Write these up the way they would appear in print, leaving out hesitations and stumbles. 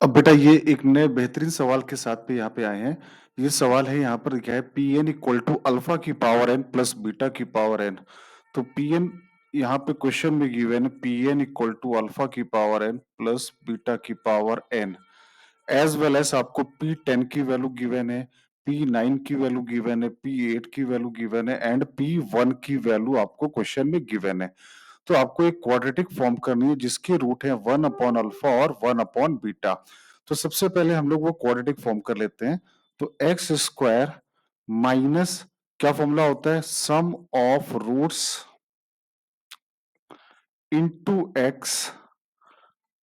अब बेटा ये एक नए बेहतरीन सवाल के साथ पे यहाँ पे आए हैं। ये सवाल है यहाँ पर क्या है Pn इक्वल टू अल्फा की पावर n प्लस बीटा की पावर n। तो Pn यहाँ पे क्वेश्चन में गिवन है Pn इक्वल टू अल्फा की पावर n प्लस बीटा की power n as well as आपको P10 की वैल्यू गिवन है, P9 की वैल्यू गिवन है, P8 की वैल्यू गिवन है एंड P1 की वैल्यू आपको क्वेश्चन में गिवन है। तो आपको एक क्वाड्रेटिक फॉर्म करनी है जिसके रूट है 1 अपॉन अल्फा और 1 अपॉन बीटा। तो सबसे पहले हम लोग वो क्वाड्रेटिक फॉर्म कर लेते हैं। तो एक्स स्क्वायर माइनस क्या फॉर्मूला होता है, sum of roots into x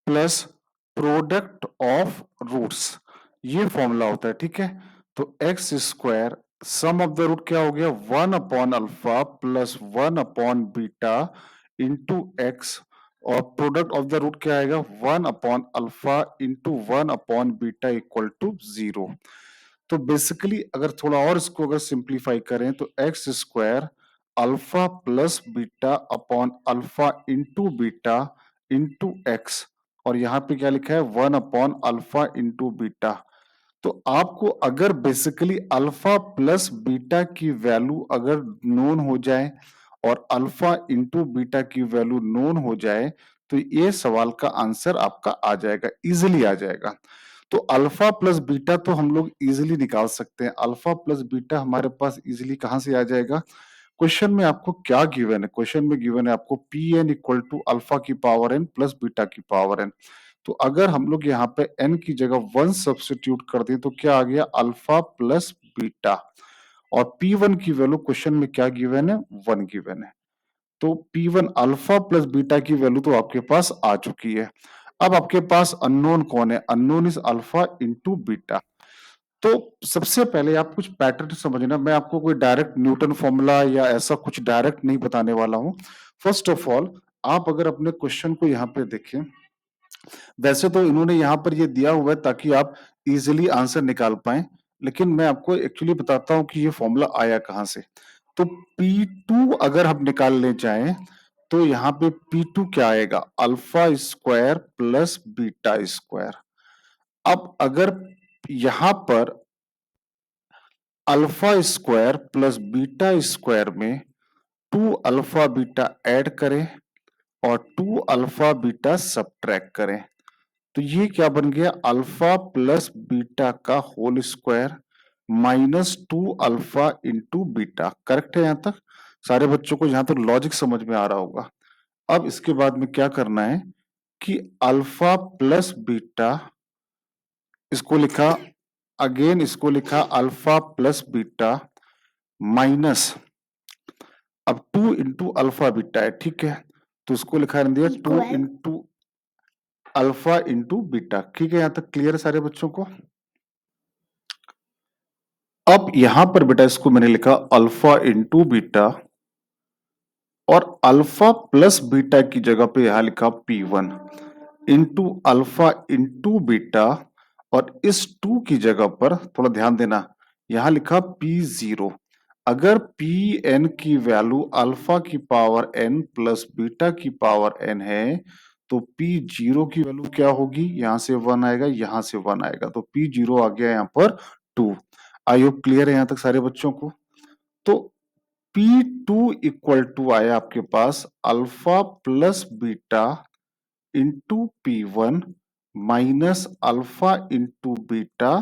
plus product of roots, ये फॉर्मूला होता है। ठीक है, तो x square sum of the root क्या हो गया 1 upon alpha plus 1 upon beta into x और प्रोडक्ट ऑफ द रूट क्या आएगा 1 upon alpha into 1 upon beta equal to 0। तो बेसिकली अगर थोड़ा और इसको अगर सिंप्लीफाई करें तो x square alpha plus beta upon alpha into beta into x और यहाँ पे क्या लिखा है 1 अपॉन अल्फा इंटू बीटा। तो आपको अगर बेसिकली अल्फा प्लस बीटा की वैल्यू अगर नोन हो जाए और अल्फा इंटू बीटा की वैल्यू नोन हो जाए तो ये सवाल का आंसर आपका आ जाएगा, इजिली आ जाएगा। तो अल्फा प्लस बीटा तो हम लोग इजिली निकाल सकते हैं। अल्फा प्लस बीटा हमारे पास इजिली कहां से आ जाएगा, क्वेश्चन में आपको क्या गिवन है, क्वेश्चन में गिवन है आपको P N equal to alpha की पावर एन प्लस बीटा की पावर एन। तो अगर हम लोग यहाँ पे n की जगह 1 सब्स्टिट्यूट कर दें तो क्या आ गया अल्फा प्लस बीटा और P1 की वैल्यू क्वेश्चन में क्या गिवन है 1 गिवन है। तो P1 अल्फा प्लस बीटा की वैल्यू तो आपके पास आ चुकी है। अब आपके पास अननोन कौन है, unknown is alpha into beta. तो सबसे पहले आप कुछ पैटर्न समझना, मैं आपको कोई डायरेक्ट न्यूटन फॉर्मूला या ऐसा कुछ डायरेक्ट नहीं बताने वाला हूं। फर्स्ट ऑफ ऑल आप अगर अपने क्वेश्चन को यहाँ पे देखें, वैसे तो इन्होंने यहाँ पर ये दिया हुआ है ताकि आप इजिली आंसर निकाल पाए, लेकिन मैं आपको एक्चुअली बताता हूँ कि ये फॉर्मूला आया कहाँ से। तो P2 अगर हम निकालने जाएं तो यहाँ पे P2 क्या आएगा alpha square plus beta square. अब अगर यहाँ पर alpha square plus beta square में 2 अल्फा बीटा ऐड करें और 2 अल्फा बीटा सब्ट्रैक्ट करें तो ये क्या बन गया अल्फा प्लस बीटा का whole square minus 2 alpha into beta. Correct है, यहां तक सारे बच्चों को यहां तक लॉजिक समझ में आ रहा होगा। अब इसके बाद में क्या करना है कि अल्फा प्लस बीटा, इसको लिखा अगेन, इसको लिखा अल्फा प्लस बीटा माइनस, अब 2 इंटू अल्फा बीटा है। ठीक है, तो इसको लिखा रहने दिया 2 इंटू अल्फा इंटू बीटा। ठीक है, यहां तक क्लियर है सारे बच्चों को। अब यहां पर बेटा इसको मैंने लिखा अल्फा इंटू बीटा और अल्फा प्लस बीटा की जगह पे यहां लिखा P1 into alpha into beta और इस 2 की जगह पर थोड़ा ध्यान देना यहां लिखा P0। अगर Pn की वैल्यू अल्फा की पावर n प्लस बीटा की पावर n है तो P0 की वैल्यू क्या होगी, यहां से 1 आएगा, यहां से 1 आएगा, तो P0 आ गया यहाँ पर 2। आई होप क्लियर है यहां तक सारे बच्चों को। तो P2 इक्वल टू आया आपके पास alpha plus beta into P1 minus alpha into beta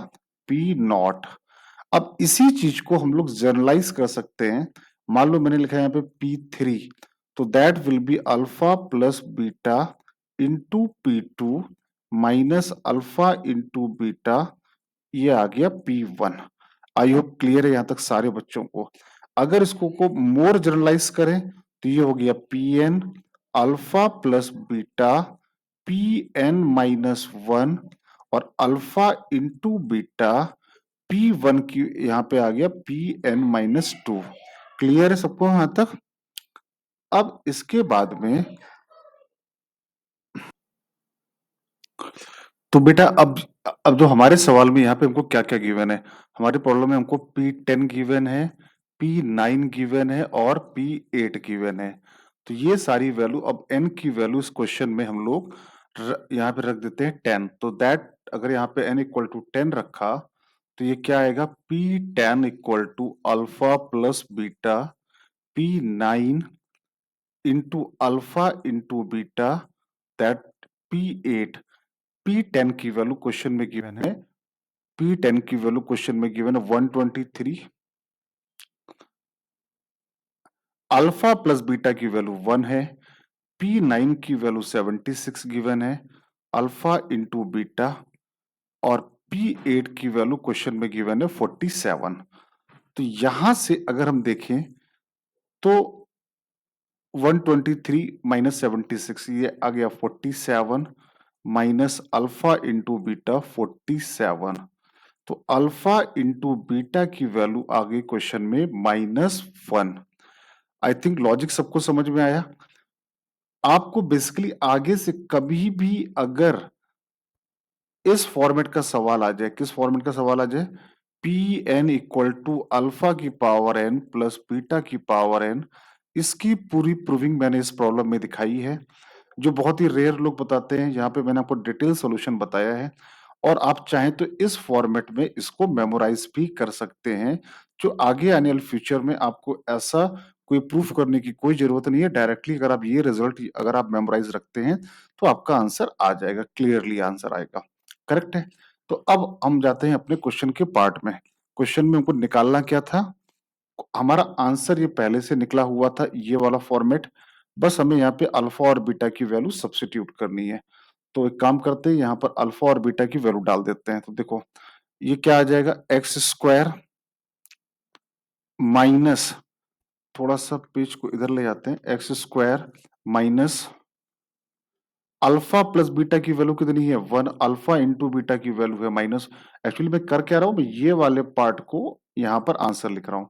P0। अब इसी चीज को हम लोग जर्नलाइज कर सकते हैं। मान लो मैंने लिखा है यहाँ पे P3 तो that will be alpha plus beta into P2 minus alpha into beta, ये आ गया P1। आई होप क्लियर है यहां तक सारे बच्चों को। अगर इसको को मोर जनरलाइज करें तो ये हो गया Pn alpha plus beta Pn minus 1 और अल्फा इंटू बीटा P1 की यहाँ पे आ गया Pn माइनस 2। क्लियर है सबको यहां तक। अब इसके बाद में तो बेटा अब जो हमारे सवाल में यहाँ पे हमको क्या क्या गिवन है, हमारे प्रॉब्लम में हमको P10 गिवन है, P9 गिवन है और P8 गिवन है। तो ये सारी वैल्यू, अब n की वैल्यू इस क्वेश्चन में हम लोग यहाँ पे रख देते हैं 10, तो दैट अगर यहाँ पे n इक्वल टू 10 रखा तो ये क्या आएगा P10 equal to alpha plus beta P9 into alpha into beta that P8। P10 की वैल्यू क्वेश्चन में गिवन है, P10 की वैल्यू क्वेश्चन में गिवन है 123, अल्फा प्लस बीटा की वैल्यू 1 है, P9 की वैल्यू 76 गिवन है, अल्फा इंटू बीटा, और P8 की वैल्यू क्वेश्चन में गिवन है 47। तो यहां से अगर हम देखें तो 123 माइनस 76 ये आ गया 47 माइनस अल्फा इंटू बीटा 47। तो अल्फा इंटू बीटा की वैल्यू आ गई क्वेश्चन में -1। आई थिंक लॉजिक सबको समझ में आया। आपको बेसिकली आगे से कभी भी अगर इस फॉर्मेट का सवाल आ जाए, किस फॉर्मेट का सवाल आ जाए, P N equal to alpha की पावर एन प्लस बीटा की पावर एन, इसकी पूरी प्रूविंग मैंने इस प्रॉब्लम में दिखाई है, जो बहुत ही रेयर लोग बताते हैं। यहाँ पे मैंने आपको डिटेल सॉल्यूशन बताया है, और आप चाहें तो इस फॉर्मेट में इसको मेमोराइज भी कर सकते हैं, जो आगे आने वाले फ्यूचर में आपको ऐसा कोई प्रूफ करने की कोई जरूरत नहीं है। डायरेक्टली अगर आप ये रिजल्ट अगर आप मेमोराइज रखते हैं तो आपका आंसर आ जाएगा, क्लियरली आंसर आएगा। करेक्ट है। तो अब हम जाते हैं अपने क्वेश्चन के पार्ट में। क्वेश्चन में हमको निकालना क्या था, हमारा आंसर ये पहले से निकला हुआ था, ये वाला फॉर्मेट। बस हमें यहाँ पे अल्फा और बीटा की वैल्यू सब्स्टिट्यूट करनी है। तो एक काम करते हैं, यहाँ पर अल्फा और बीटा की वैल्यू डाल देते हैं। तो देखो ये क्या आ जाएगा, एक्स स्क्वायर माइनस, थोड़ा सा पेज को इधर ले जाते हैं, x square minus alpha plus beta की वैल्यू कितनी है 1, अल्फा इंटू बीटा की वैल्यू है माइनस। एक्चुअली मैं कर क्या रहा हूं, मैं ये वाले पार्ट को यहां पर आंसर लिख रहा हूं,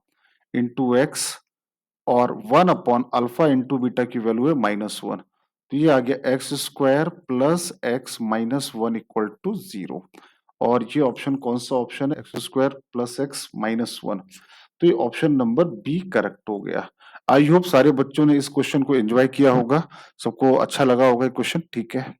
इंटू एक्स, और 1 अपॉन अल्फा इंटू बीटा की वैल्यू है -1। तो ये आ गया X square plus X minus 1 equal to 0। और ये ऑप्शन कौन सा ऑप्शन है, एक्स स्क्वायर प्लस एक्स -1। तो ये ऑप्शन नंबर बी करेक्ट हो गया। आई होप सारे बच्चों ने इस क्वेश्चन को एंजॉय किया होगा, सबको अच्छा लगा होगा क्वेश्चन। ठीक है।